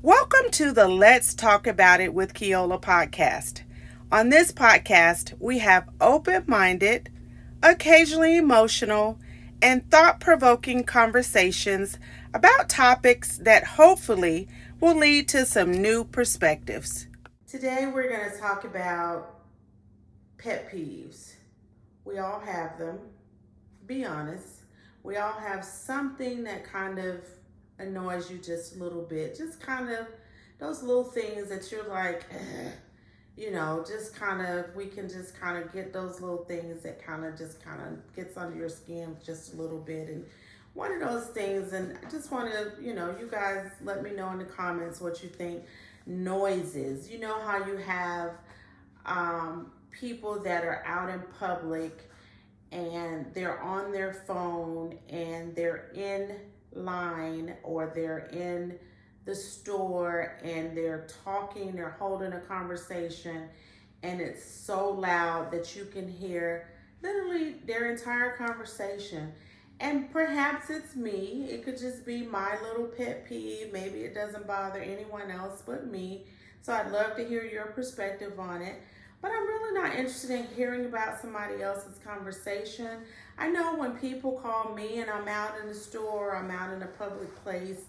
Welcome to the Let's Talk About It with Keola podcast. On this podcast, we have open minded, occasionally emotional, and thought provoking conversations about topics that hopefully will lead to some new perspectives. Today, we're going to talk about pet peeves. We all have them. Be honest. We all have something that kind of annoys you just a little bit. Just kind of those little things that you're like, just kind of, we can just kind of get those little things that kind of gets under your skin just a little bit. And one of those things, and I just want to, you guys let me know in the comments what you think. Noises. You know how you have people that are out in public and they're on their phone and they're in line or they're in the store and they're talking, they're holding a conversation, and it's so loud that you can hear literally their entire conversation. And perhaps it's me, it could just be my little pet peeve. Maybe it doesn't bother anyone else but me. So I'd love to hear your perspective on it. But I'm really not interested in hearing about somebody else's conversation. I know when people call me and I'm out in the store, I'm out in a public place,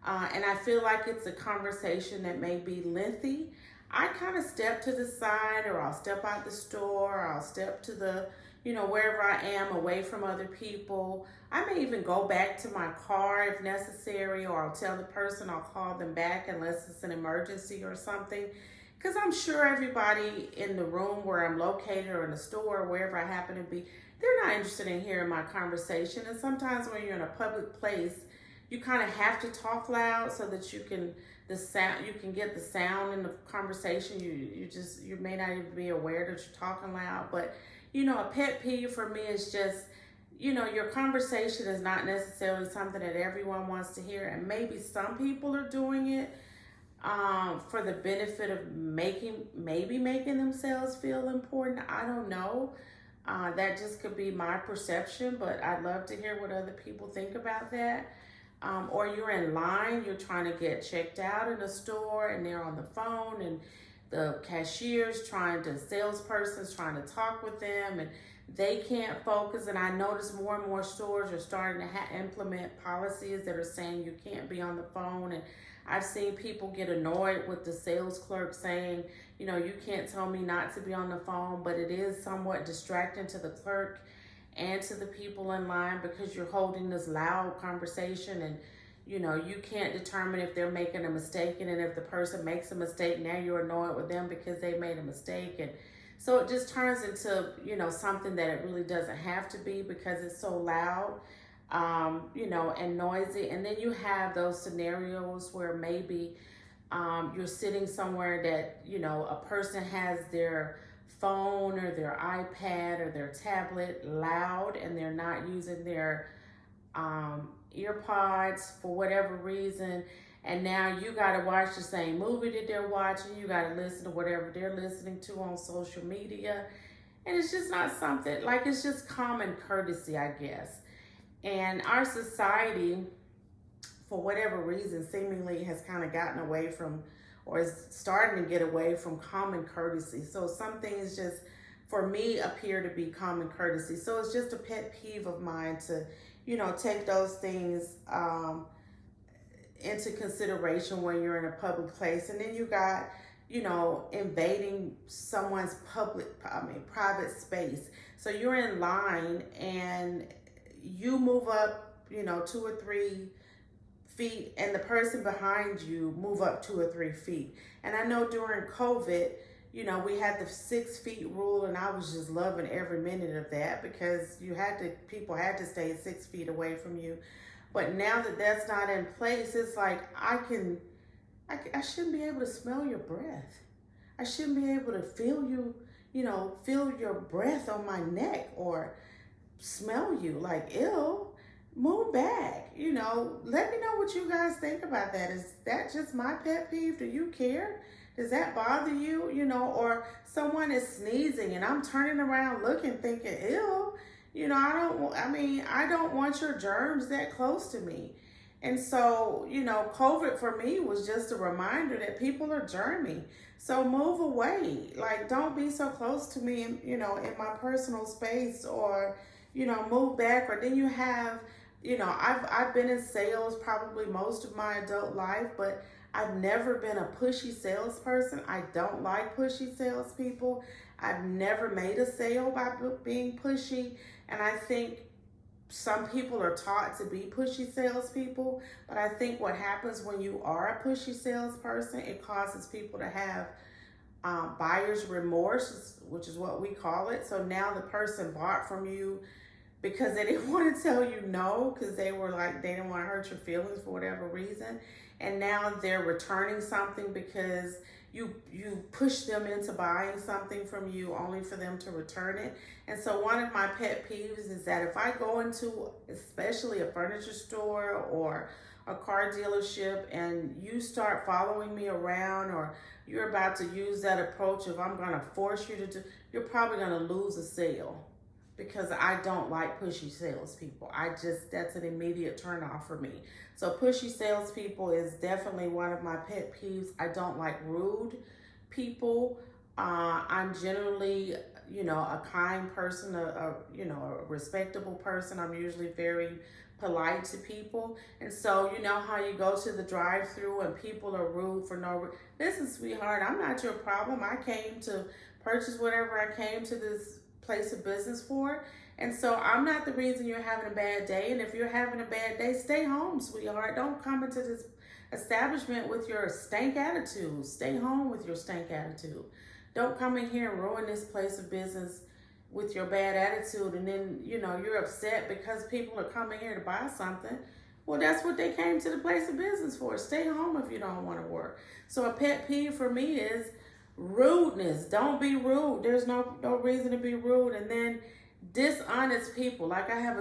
and I feel like it's a conversation that may be lengthy, I kind of step to the side, or I'll step out the store, or I'll step to the, wherever I am away from other people. I may even go back to my car if necessary, or I'll tell the person I'll call them back unless it's an emergency or something. Because I'm sure everybody in the room where I'm located or in the store or wherever I happen to be, they're not interested in hearing my conversation. And sometimes when you're in a public place, you kind of have to talk loud so that you can get the sound in the conversation. You may not even be aware that you're talking loud. But a pet peeve for me is just, your conversation is not necessarily something that everyone wants to hear, and maybe some people are doing it for the benefit of making themselves feel important. I don't know. That just could be my perception, but I'd love to hear what other people think about that. Or you're in line, you're trying to get checked out in a store, and they're on the phone, and the salesperson's trying to talk with them, and they can't focus. And I notice more and more stores are starting to implement policies that are saying you can't be on the phone. And I've seen people get annoyed with the sales clerk saying, you can't tell me not to be on the phone, but it is somewhat distracting to the clerk and to the people in line because you're holding this loud conversation, and you can't determine if they're making a mistake. And then if the person makes a mistake, now you're annoyed with them because they made a mistake. And so it just turns into, something that it really doesn't have to be because it's so loud. And noisy. And then you have those scenarios where maybe you're sitting somewhere that, a person has their phone or their iPad or their tablet loud, and they're not using their ear pods for whatever reason. And now you got to watch the same movie that they're watching. You got to listen to whatever they're listening to on social media. And it's just not something, like, it's just common courtesy, I guess. And our society, for whatever reason, seemingly has kind of gotten away from, or is starting to get away from common courtesy. So some things just, for me, appear to be common courtesy. So it's just a pet peeve of mine to, take those things into consideration when you're in a public place. And then you got, invading someone's private space. So you're in line and you move up, 2 or 3 feet, and the person behind you move up 2 or 3 feet. And I know during COVID, we had the 6 feet rule, and I was just loving every minute of that because people had to stay 6 feet away from you. But now that that's not in place, it's like I shouldn't be able to smell your breath. I shouldn't be able to feel your breath on my neck or smell you. Like, ew, move back. Let me know what you guys think about that. Is that just my pet peeve? Do you care? Does that bother you? Or someone is sneezing and I'm turning around looking, thinking, ew, I don't want your germs that close to me. And so, COVID for me was just a reminder that people are germy. So move away. Like, don't be so close to me, in my personal space, or, move back. Or then you have, I've been in sales probably most of my adult life, but I've never been a pushy salesperson. I don't like pushy salespeople. I've never made a sale by being pushy. And I think some people are taught to be pushy salespeople, but I think what happens when you are a pushy salesperson, it causes people to have buyer's remorse, which is what we call it. So now the person bought from you because they didn't want to tell you no, because they were like, they didn't want to hurt your feelings for whatever reason. And now they're returning something because you push them into buying something from you only for them to return it. And so one of my pet peeves is that if I go into especially a furniture store or a car dealership and you start following me around, or you're about to use that approach of I'm going to force you to do, you're probably going to lose a sale, because I don't like pushy salespeople. That's an immediate turn off for me. So pushy salespeople is definitely one of my pet peeves. I don't like rude people. I'm generally, a kind person, a respectable person. I'm usually very polite to people. And so, you know how you go to the drive-through and people are rude for no reason. Listen, sweetheart, I'm not your problem. I came to purchase whatever I came to this place of business for. And so I'm not the reason you're having a bad day. And if you're having a bad day, stay home, sweetheart. Don't come into this establishment with your stank attitude. Stay home with your stank attitude. Don't come in here and ruin this place of business with your bad attitude. And then, you're upset because people are coming here to buy something. Well, that's what they came to the place of business for. Stay home if you don't want to work. So a pet peeve for me is rudeness. Don't be rude. There's no reason to be rude. And then dishonest people. Like I have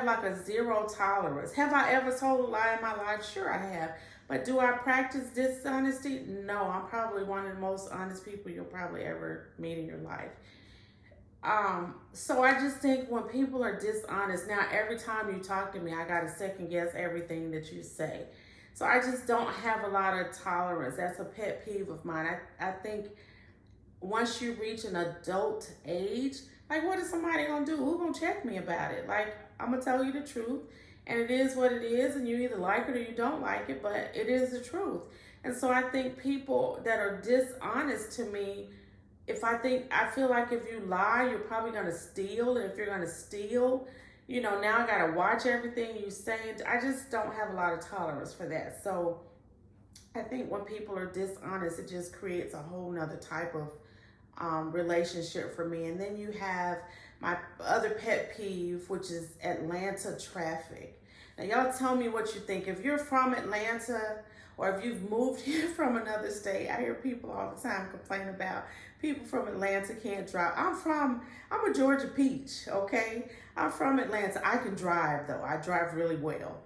like a zero tolerance. Have I ever told a lie in my life? Sure I have. But do I practice dishonesty? No, I'm probably one of the most honest people you'll probably ever meet in your life. So I just think when people are dishonest, now every time you talk to me, I gotta second guess everything that you say. So I just don't have a lot of tolerance. That's a pet peeve of mine. I think once you reach an adult age, like what is somebody gonna do? Who gonna check me about it? Like, I'm gonna tell you the truth, and it is what it is, and you either like it or you don't like it, but it is the truth. And so I think people that are dishonest to me, I feel like if you lie, you're probably gonna steal, and if you're gonna steal, now I gotta watch everything you say. I just don't have a lot of tolerance for that. So I think when people are dishonest, it just creates a whole nother type of relationship for me. And then you have my other pet peeve, which is Atlanta traffic. Now, y'all tell me what you think. If you're from Atlanta, or if you've moved here from another state, I hear people all the time complain about people from Atlanta can't drive. I'm a Georgia peach, okay? I'm from Atlanta. I can drive, though. I drive really well.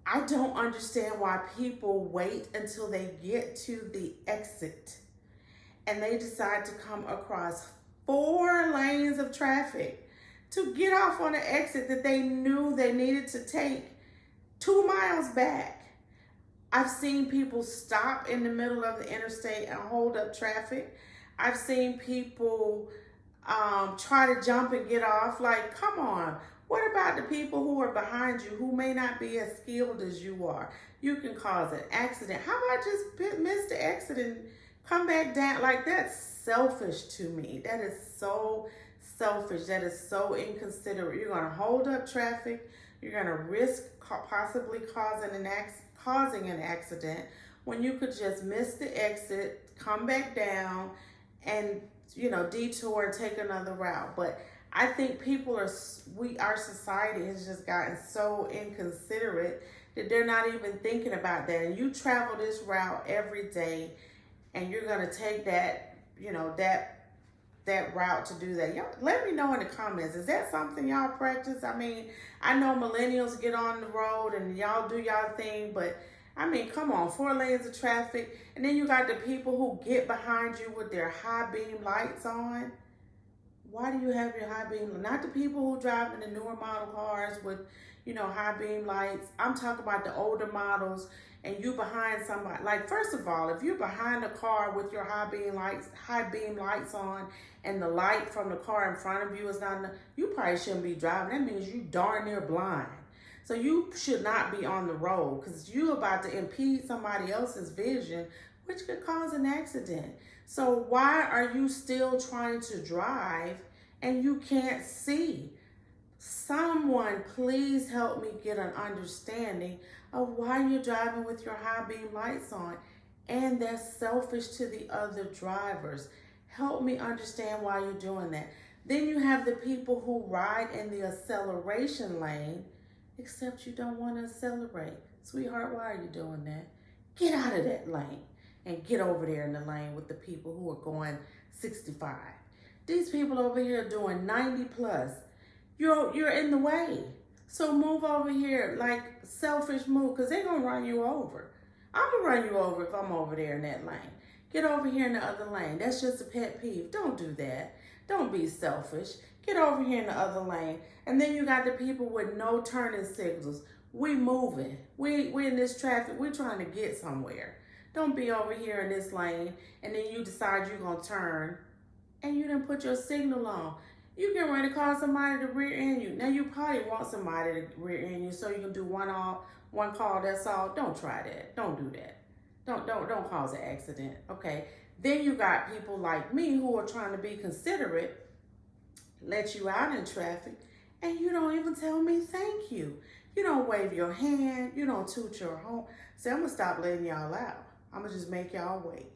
I don't understand why people wait until they get to the exit and they decide to come across 4 lanes of traffic to get off on an exit that they knew they needed to take 2 miles back. I've seen people stop in the middle of the interstate and hold up traffic. I've seen people try to jump and get off. Like, come on. What about the people who are behind you who may not be as skilled as you are? You can cause an accident. How about just miss the exit and come back down? Like, that's selfish to me. That is so selfish. That is so inconsiderate. You're going to hold up traffic. You're going to risk possibly causing an accident when you could just miss the exit, come back down, and detour and take another route. But I think our society has just gotten so inconsiderate that they're not even thinking about that. And you travel this route every day, and you're gonna take that route to do that. Y'all, let me know in the comments. Is that something y'all practice? I mean, I know millennials get on the road and y'all do y'all thing, but I mean, come on, 4 lanes of traffic, and then you got the people who get behind you with their high beam lights on. Why do you have your high beam? Not the people who drive in the newer model cars with, high beam lights. I'm talking about the older models, and you behind somebody. Like, first of all, if you're behind a car with your high beam lights on, and the light from the car in front of you is not enough, you probably shouldn't be driving. That means you darn near blind. So you should not be on the road, because you're about to impede somebody else's vision, which could cause an accident. So why are you still trying to drive and you can't see? Someone please help me get an understanding of why you're driving with your high beam lights on. And that's selfish to the other drivers. Help me understand why you're doing that. Then you have the people who ride in the acceleration lane, except you don't want to accelerate. Sweetheart, why are you doing that? Get out of that lane and get over there in the lane with the people who are going 65. These people over here are doing 90 plus. You're in the way. So move over here, like selfish move, because they're going to run you over. I'm going to run you over if I'm over there in that lane. Get over here in the other lane. That's just a pet peeve. Don't do that. Don't be selfish. Get over here in the other lane. And then you got the people with no turning signals. We moving. We in this traffic. We're trying to get somewhere. Don't be over here in this lane and then you decide you're going to turn and you didn't put your signal on. You get ready to call somebody to rear end you. Now you probably want somebody to rear end you so you can do one call, that's all. Don't try that. Don't do that. Don't cause an accident. Okay. Then you got people like me who are trying to be considerate, let you out in traffic, and you don't even tell me thank you. You don't wave your hand. You don't toot your horn. See, I'm going to stop letting y'all out. I'm going to just make y'all wait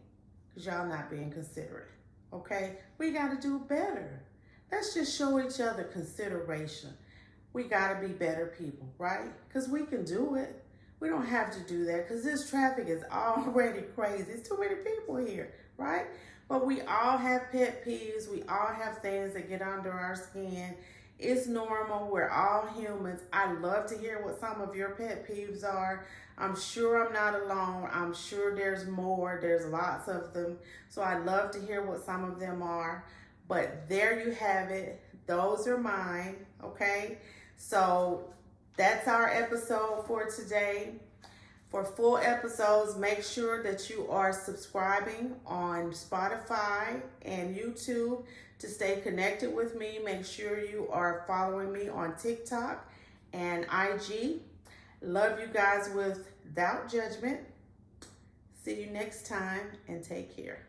because y'all not being considerate. Okay? We got to do better. Let's just show each other consideration. We got to be better people, right? Because we can do it. We don't have to do that because this traffic is already crazy. There's too many people here, right? But we all have pet peeves. We all have things that get under our skin. It's normal. We're all humans. I love to hear what some of your pet peeves are. I'm sure I'm not alone. I'm sure there's more. There's lots of them. So I love to hear what some of them are. But there you have it. Those are mine, okay? So that's our episode for today. For full episodes, make sure that you are subscribing on Spotify and YouTube to stay connected with me. Make sure you are following me on TikTok and IG. Love you guys without judgment. See you next time and take care.